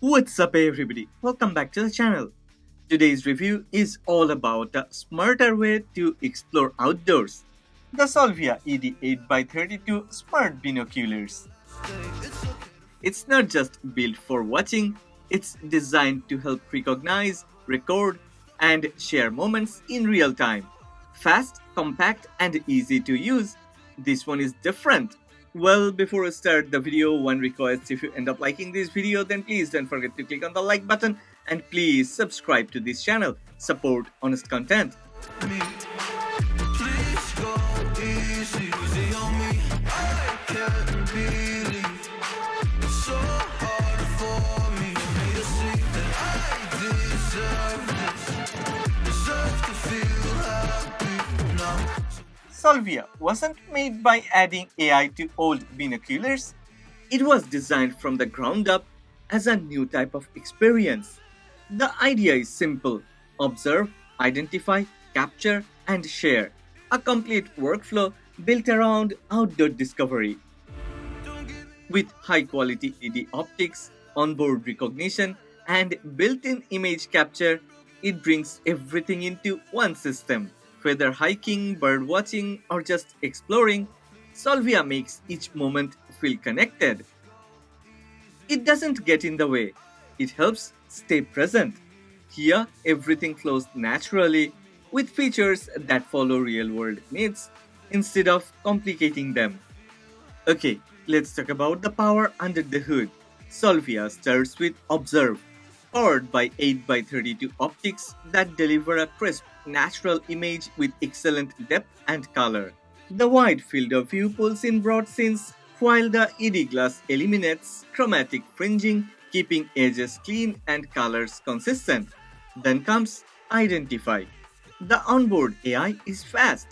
What's up everybody, welcome back to the channel. Today's review is all about a smarter way to explore outdoors. The Solvia ED 8x32 Smart Binoculars. It's not just built for watching, it's designed to help recognize, record, and share moments in real time. Fast, compact, and easy to use. This one is different. Well, before I start the video, one request: if you end up liking this video, then please don't forget to click on the like button and please subscribe to this channel. Support honest content. Solvia wasn't made by adding AI to old binoculars. It was designed from the ground up as a new type of experience. The idea is simple: observe, identify, capture, and share. A complete workflow built around outdoor discovery. With high quality ED optics, onboard recognition, and built in image capture, it brings everything into one system. Whether hiking, bird watching, or just exploring, Solvia makes each moment feel connected. It doesn't get in the way, it helps stay present. Here, everything flows naturally with features that follow real world needs instead of complicating them. Okay, let's talk about the power under the hood. Solvia starts with Observe, powered by 8x32 optics that deliver a crisp, natural image with excellent depth and color. The wide field of view pulls in broad scenes, while the ED glass eliminates chromatic fringing, keeping edges clean and colors consistent. Then comes Identify. The onboard AI is fast,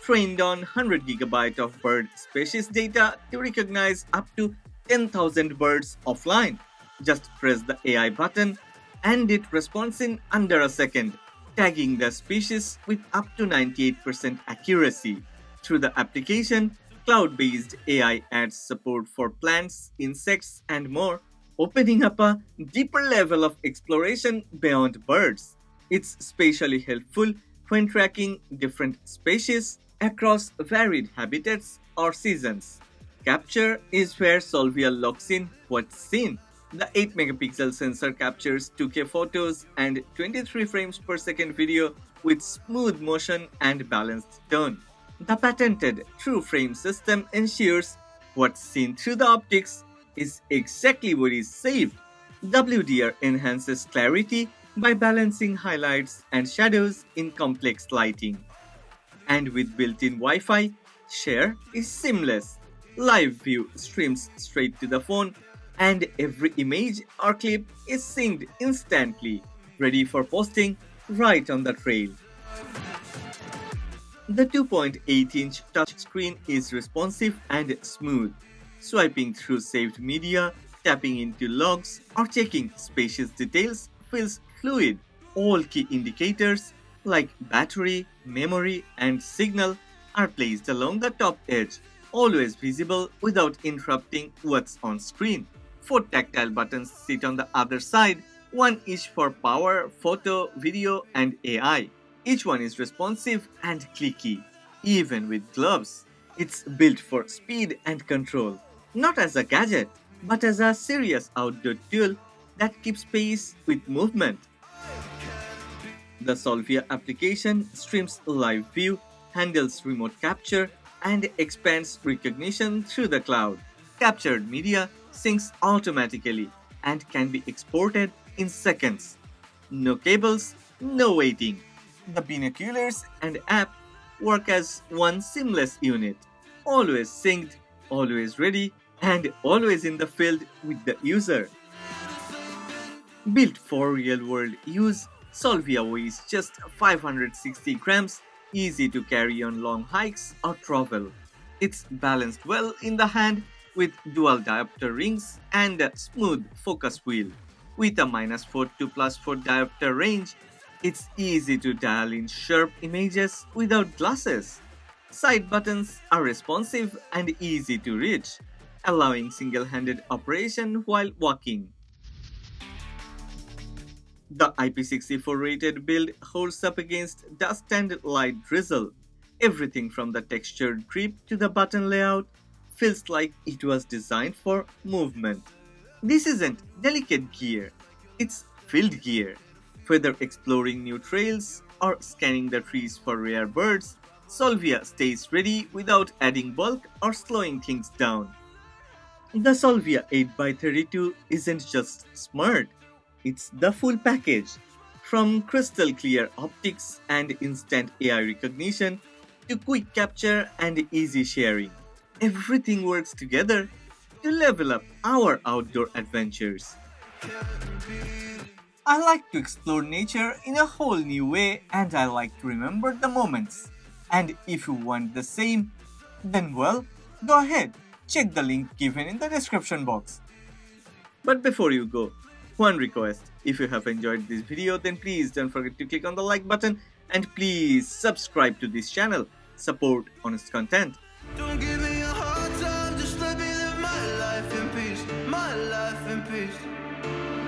trained on 100 GB of bird species data to recognize up to 10,000 birds offline. Just press the AI button and it responds in under a second, tagging the species with up to 98% accuracy. Through the application, cloud-based AI adds support for plants, insects, and more, opening up a deeper level of exploration beyond birds. It's especially helpful when tracking different species across varied habitats or seasons. Capture is where Solvia locks in what's seen. The 8 megapixel sensor captures 2K photos and 23 frames per second video with smooth motion and balanced tone. The patented TrueFrame system ensures what's seen through the optics is exactly what is saved. WDR enhances clarity by balancing highlights and shadows in complex lighting. And with built-in Wi-Fi, share is seamless. Live view streams straight to the phone, and every image or clip is synced instantly, ready for posting right on the trail. The 2.8-inch touchscreen is responsive and smooth. Swiping through saved media, tapping into logs, or checking species details feels fluid. All key indicators like battery, memory, and signal are placed along the top edge, always visible without interrupting what's on screen. 4 tactile buttons sit on the other side, one each for power, photo, video, and AI. Each one is responsive and clicky, even with gloves. It's built for speed and control, not as a gadget, but as a serious outdoor tool that keeps pace with movement. The Solvia application streams live view, handles remote capture, and expands recognition through the cloud. Captured media syncs automatically and can be exported in seconds. No cables, no waiting. The binoculars and app work as one seamless unit, always synced, always ready, and always in the field with the user. Built for real-world use, Solvia weighs just 560 grams, easy to carry on long hikes or travel. It's balanced well in the hand with dual diopter rings and a smooth focus wheel. With a -4 to +4 diopter range, it's easy to dial in sharp images without glasses. Side buttons are responsive and easy to reach, allowing single-handed operation while walking. The IP64 rated build holds up against dust and light drizzle. Everything from the textured grip to the button layout feels like it was designed for movement. This isn't delicate gear, it's field gear. Whether exploring new trails or scanning the trees for rare birds, Solvia stays ready without adding bulk or slowing things down. The Solvia 8x32 isn't just smart, it's the full package. From crystal clear optics and instant AI recognition to quick capture and easy sharing, everything works together to level up our outdoor adventures. I like to explore nature in a whole new way and I like to remember the moments. And if you want the same, then well, go ahead, check the link given in the description box. But before you go, one request. If you have enjoyed this video, then please don't forget to click on the like button and please subscribe to this channel. Support honest content. Don't give me a hard time, just let me live my life in peace, my life in peace.